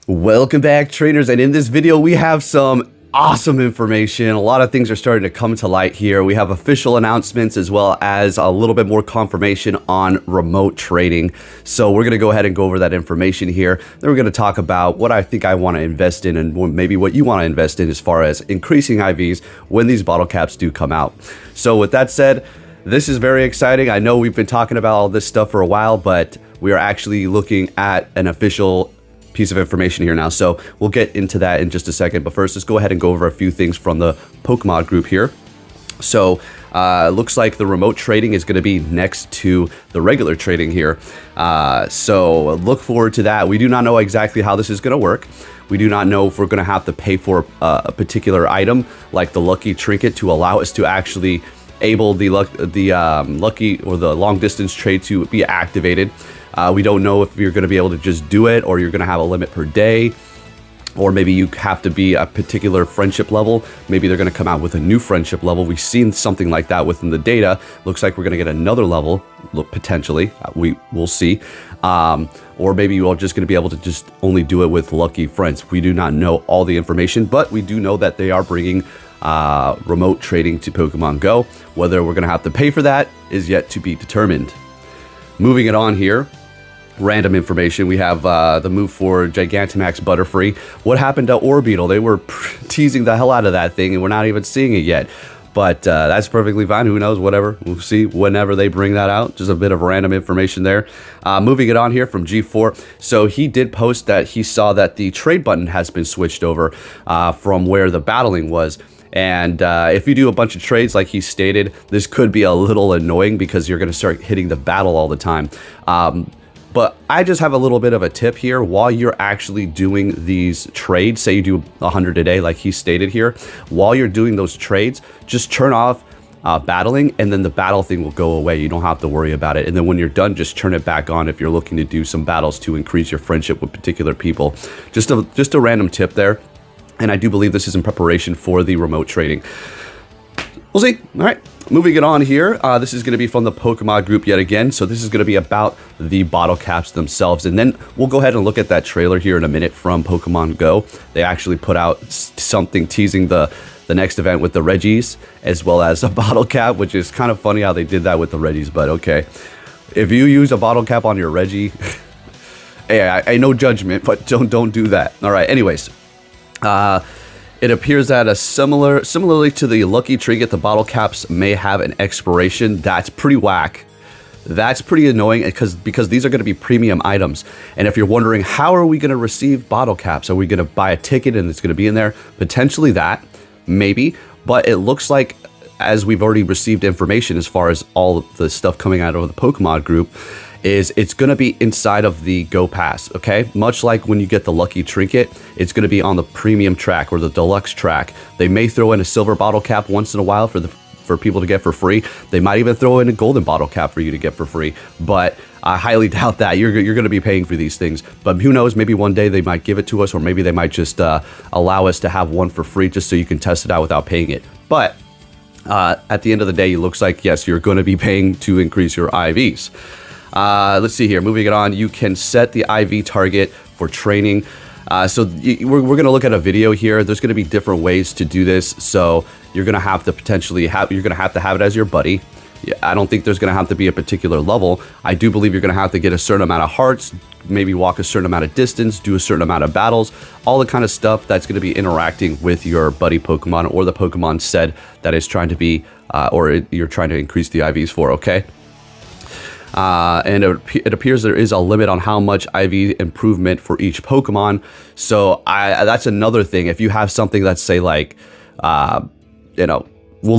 Welcome back, trainers, and in this video we have some awesome information. A lot of things are starting to come to light here. We have official announcements as well as a little bit more confirmation on remote trading. So we're going to go ahead and go over that information here. Then we're going to talk about what I think I want to invest in and maybe what you want to invest in as far as increasing IVs when these bottle caps do come out. So with that said, this is very exciting. I know we've been talking about all this stuff for a while, but we are actually looking at an official piece of information here now, so we'll get into that in just a second. But first, let's go ahead and go over a few things from the Pokemon group here. So looks like the remote trading is going to be next to the regular trading here, so look forward to that. We do not know exactly how this is going to work. We do not know if we're going to have to pay for a particular item like the lucky trinket to allow us to actually able the lucky or the long distance trade to be activated. We don't know if you're going to be able to just do it, or you're going to have a limit per day, or maybe you have to be a particular friendship level. Maybe they're going to come out with a new friendship level. We've seen something like that within the data. Looks like we're going to get another level, potentially. We'll see. Or maybe you're just going to be able to just only do it with lucky friends. We do not know all the information, but we do know that they are bringing remote trading to Pokemon Go. Whether we're going to have to pay for that is yet to be determined. Moving it on here. Random information. We have the move for Gigantamax Butterfree. What happened to Orbeetle? They were teasing the hell out of that thing, and we're not even seeing it yet. But that's perfectly fine. Who knows? Whatever. We'll see whenever they bring that out. Just a bit of random information there. Moving it on here from G4. So he did post that he saw that the trade button has been switched over from where the battling was. And if you do a bunch of trades like he stated, this could be a little annoying because you're going to start hitting the battle all the time. But I just have a little bit of a tip here. While you're actually doing these trades, say you do 100 a day like he stated here, while you're doing those trades, just turn off battling, and then the battle thing will go away. You don't have to worry about it. And then when you're done, just turn it back on if you're looking to do some battles to increase your friendship with particular people. Just a random tip there. And I do believe this is in preparation for the remote trading. We'll see. All right. Moving it on here, this is going to be from the Pokemon group yet again. So this is going to be about the bottle caps themselves. And then we'll go ahead and look at that trailer here in a minute from Pokemon Go. They actually put out something teasing the next event with the Reggies, as well as a bottle cap, which is kind of funny how they did that with the Reggies, but okay. If you use a bottle cap on your Reggie, hey, I no judgment, but don't do that. All right, anyways. It appears that similarly to the lucky trinket, the bottle caps may have an expiration. That's pretty whack. That's pretty annoying because these are going to be premium items. And if you're wondering, how are we going to receive bottle caps? Are we going to buy a ticket and it's going to be in there? Potentially that, maybe. But it looks like, as we've already received information as far as all of the stuff coming out of the Pokemon group, is it's going to be inside of the Go Pass, okay? Much like when you get the lucky trinket, it's going to be on the premium track or the deluxe track. They may throw in a silver bottle cap once in a while for people to get for free. They might even throw in a golden bottle cap for you to get for free, but I highly doubt that. You're going to be paying for these things. But who knows, maybe one day they might give it to us, or maybe they might just allow us to have one for free just so you can test it out without paying it. But at the end of the day, it looks like, yes, you're going to be paying to increase your IVs. Let's see here. Moving it on, you can set the IV target for training. So we're going to look at a video here. There's going to be different ways to do this. So you're going to have to potentially have it as your buddy. I don't think there's going to have to be a particular level. I do believe you're going to have to get a certain amount of hearts, maybe walk a certain amount of distance, do a certain amount of battles, all the kind of stuff that's going to be interacting with your buddy Pokemon or the Pokemon set that is trying to be, you're trying to increase the IVs for, okay? And it appears there is a limit on how much IV improvement for each Pokemon. So that's another thing. If you have something that's, say, like, we'll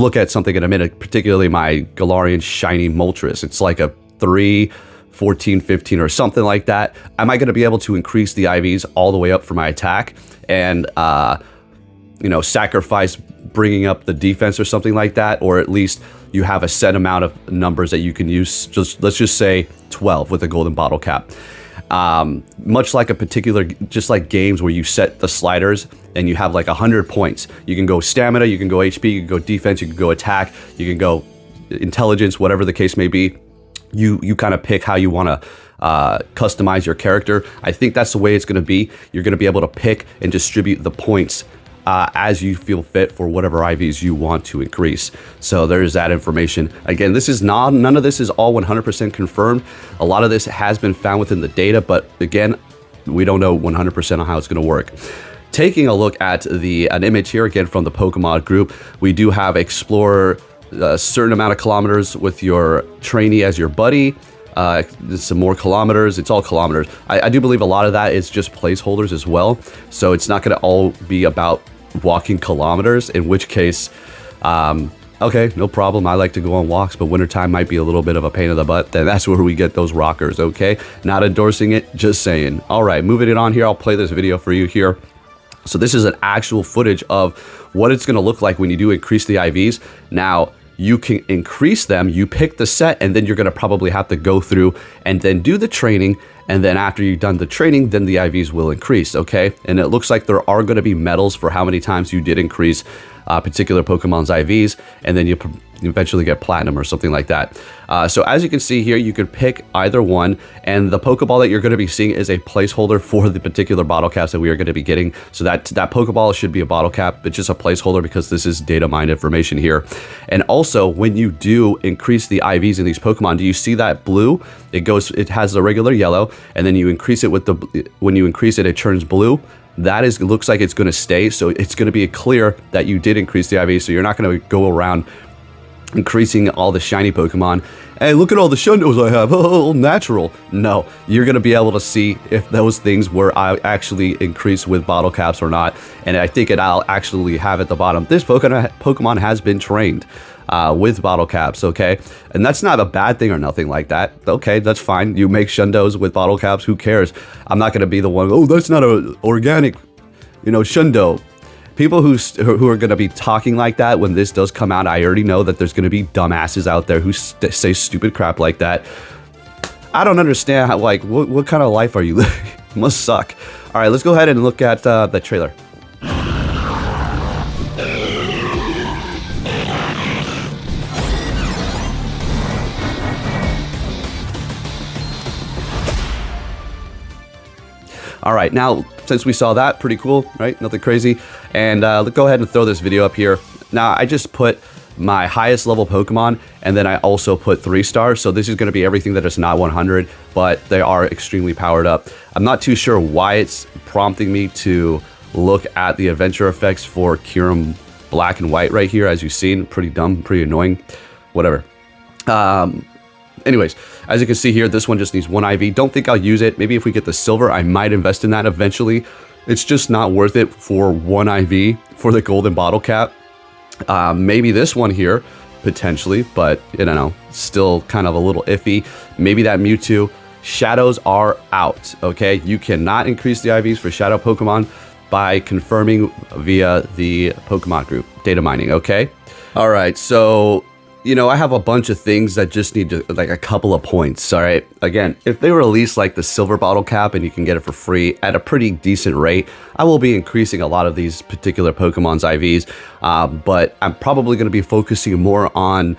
look at something in a minute, particularly my Galarian Shiny Moltres. It's like a 3, 14, 15 or something like that. Am I going to be able to increase the IVs all the way up for my attack and, sacrifice bringing up the defense or something like that? Or at least you have a set amount of numbers that you can use. Let's just say 12 with a golden bottle cap. Much like just like games where you set the sliders and you have like 100 points. You can go stamina, you can go HP, you can go defense, you can go attack, you can go intelligence, whatever the case may be. You kind of pick how you want to customize your character. I think that's the way it's going to be. You're going to be able to pick and distribute the points as you feel fit for whatever IVs you want to increase. So there's that information. Again, this is none of this is all 100% confirmed. A lot of this has been found within the data, but again, we don't know 100% on how it's going to work. Taking a look at an image here again from the Pokemon group, we do have explore a certain amount of kilometers with your trainee as your buddy. Some more kilometers. It's all kilometers. I do believe a lot of that is just placeholders as well. So it's not going to all be about walking kilometers, in which case, okay, no problem. I like to go on walks, but wintertime might be a little bit of a pain in the butt. Then that's where we get those rockers, okay? Not endorsing it, just saying. All right, moving it on here. I'll play this video for you here. So this is an actual footage of what it's going to look like when you do increase the IVs. Now, you can increase them, you pick the set, and then you're going to probably have to go through and then do the training. And then after you've done the training, then the IVs will increase, okay? And it looks like there are going to be medals for how many times you did increase particular Pokemon's IVs, and then you eventually get platinum or something like that. So as you can see here, you can pick either one, and the Pokeball that you're going to be seeing is a placeholder for the particular bottle caps that we are going to be getting. So that Pokeball should be a bottle cap. It's just a placeholder because this is data mined information here. And also, when you do increase the IVs in these Pokemon, do you see that blue? It has the regular yellow, and then you increase it with when you increase it, it turns blue. That looks like it's going to stay, so it's going to be clear that you did increase the IV, so you're not going to go around increasing all the shiny Pokemon. Hey, look at all the Shundos I have, oh, natural. No, you're going to be able to see if those things were actually increased with bottle caps or not, and I think I'll actually have at the bottom. This Pokemon has been trained with bottle caps, okay? And that's not a bad thing or nothing like that. Okay, that's fine. You make Shundos with bottle caps, who cares? I'm not going to be the one, oh, that's not an organic, Shundo. People who are going to be talking like that when this does come out, I already know that there's going to be dumbasses out there who say stupid crap like that. I don't understand how, like, what kind of life are you living? It must suck. All right, let's go ahead and look at the trailer. All right, now, since we saw that, pretty cool, right? Nothing crazy. And let's go ahead and throw this video up here. Now, I just put my highest level Pokemon, and then I also put 3 stars. So this is going to be everything that is not 100, but they are extremely powered up. I'm not too sure why it's prompting me to look at the adventure effects for Kyurem Black and White right here, as you've seen. Pretty dumb, pretty annoying, whatever. Anyways, as you can see here, this one just needs 1 IV. Don't think I'll use it. Maybe if we get the silver, I might invest in that eventually. It's just not worth it for 1 IV for the golden bottle cap. Maybe this one here, potentially, but I don't know, still kind of a little iffy. Maybe that Mewtwo. Shadows are out, okay? You cannot increase the IVs for shadow Pokemon by confirming via the Pokemon group, data mining, okay? All right, so I have a bunch of things that just need like a couple of points, all right? Again, if they release like the silver bottle cap and you can get it for free at a pretty decent rate, I will be increasing a lot of these particular Pokemon's IVs, but I'm probably going to be focusing more on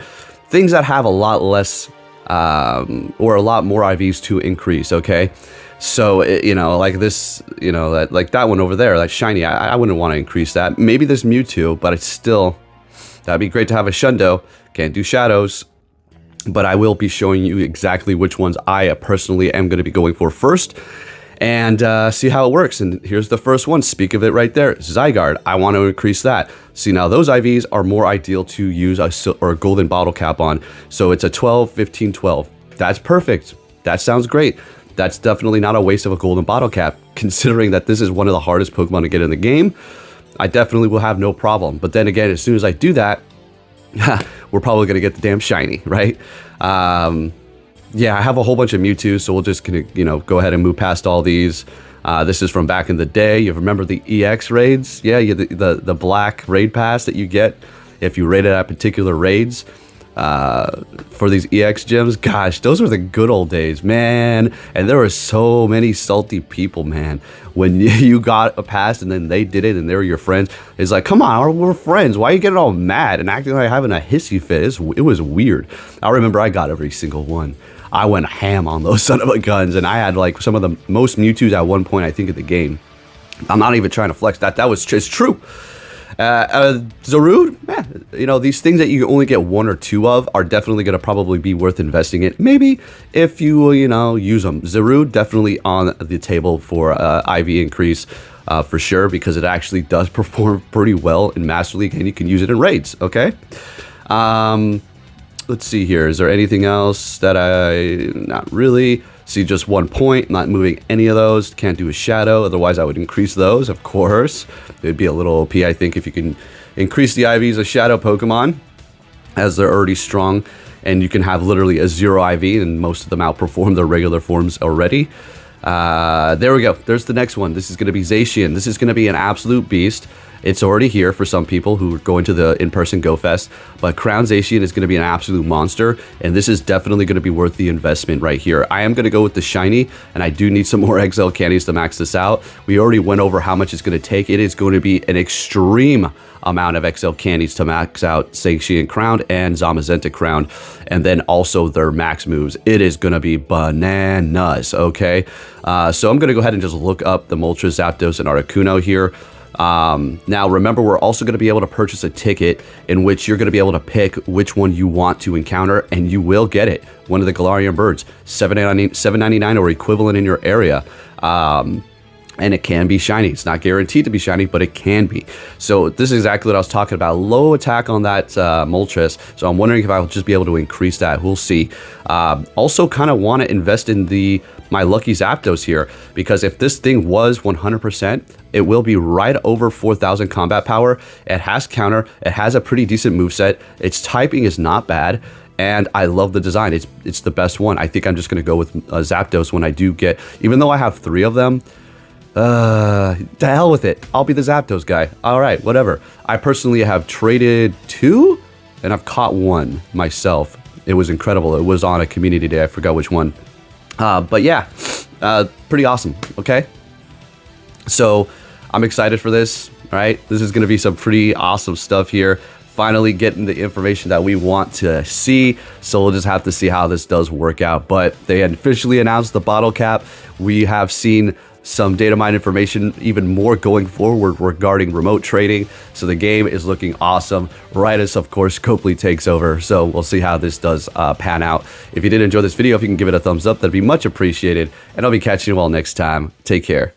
things that have a lot less or a lot more IVs to increase, okay? So, like this, like that one over there, that shiny, I wouldn't want to increase that. Maybe this Mewtwo, but it's still, that'd be great to have a Shundo. Can't do shadows, but I will be showing you exactly which ones I personally am going to be going for first, and see how it works. And here's the first one. Speak of it right there, Zygarde. I want to increase that. See, now those IVs are more ideal to use a golden bottle cap on. So it's a 12, 15, 12. That's perfect. That sounds great. That's definitely not a waste of a golden bottle cap, considering that this is one of the hardest Pokemon to get in the game. I definitely will have no problem. But then again, as soon as I do that, we're probably going to get the damn shiny, right? Yeah, I have a whole bunch of Mewtwo, so we'll just go ahead and move past all these. This is from back in the day. You remember the EX raids? Yeah, the black raid pass that you get if you raided at particular raids for these EX gyms. Gosh, those were the good old days, man. And there were so many salty people, man. When you got a pass and then they did it and they were your friends, it's like, come on, we're friends. Why are you getting all mad and acting like having a hissy fit? It was weird. I remember I got every single one. I went ham on those son of a guns, and I had like some of the most Mewtwo's at one point I think of the game. I'm not even trying to flex that. That was just true. Zarude, these things that you only get one or two of are definitely going to probably be worth investing in. Maybe if you, use them. Zarude definitely on the table for IV increase for sure, because it actually does perform pretty well in Master League, and you can use it in raids, okay? Let's see here. Is there anything else that not really. See just 1 point, not moving any of those. Can't do a shadow, otherwise I would increase those, of course. It would be a little OP, I think, if you can increase the IVs of shadow Pokemon, as they're already strong, and you can have literally a 0 IV, and most of them outperform their regular forms already. There we go. There's the next one. This is going to be Zacian. This is going to be an absolute beast. It's already here for some people who are going to the in-person Go Fest, but Crown Zacian is going to be an absolute monster, and this is definitely going to be worth the investment right here. I am going to go with the shiny, and I do need some more XL candies to max this out. We already went over how much it's going to take. It is going to be an extreme amount of XL candies to max out Zacian Crown and Zamazenta Crown, and then also their max moves. It is going to be bananas, okay? So I'm going to go ahead and just look up the Moltres, Zapdos, and Articuno here. Now remember, we're also going to be able to purchase a ticket in which you're going to be able to pick which one you want to encounter, and you will get it. One of the Galarian birds, $7.99 or equivalent in your area. And it can be shiny. It's not guaranteed to be shiny, but it can be. So this is exactly what I was talking about. Low attack on that Moltres. So I'm wondering if I'll just be able to increase that. We'll see. Also kind of want to invest in my Lucky Zapdos here, because if this thing was 100%, it will be right over 4,000 combat power. It has counter. It has a pretty decent moveset. Its typing is not bad. And I love the design. It's the best one. I think I'm just going to go with Zapdos when I do get, even though I have 3 of them, to hell with it. I'll be the Zapdos guy. All right, whatever. I personally have traded 2, and I've caught 1 myself. It was incredible. It was on a community day. I forgot which one. But yeah, pretty awesome, okay? So I'm excited for this, all right? This is going to be some pretty awesome stuff here. Finally getting the information that we want to see. So we'll just have to see how this does work out. But they had officially announced the bottle cap. We have seen some data mine information, even more going forward regarding remote trading. So the game is looking awesome, right as, of course, Copley takes over. So we'll see how this does pan out. If you did enjoy this video, if you can give it a thumbs up, that'd be much appreciated. And I'll be catching you all next time. Take care.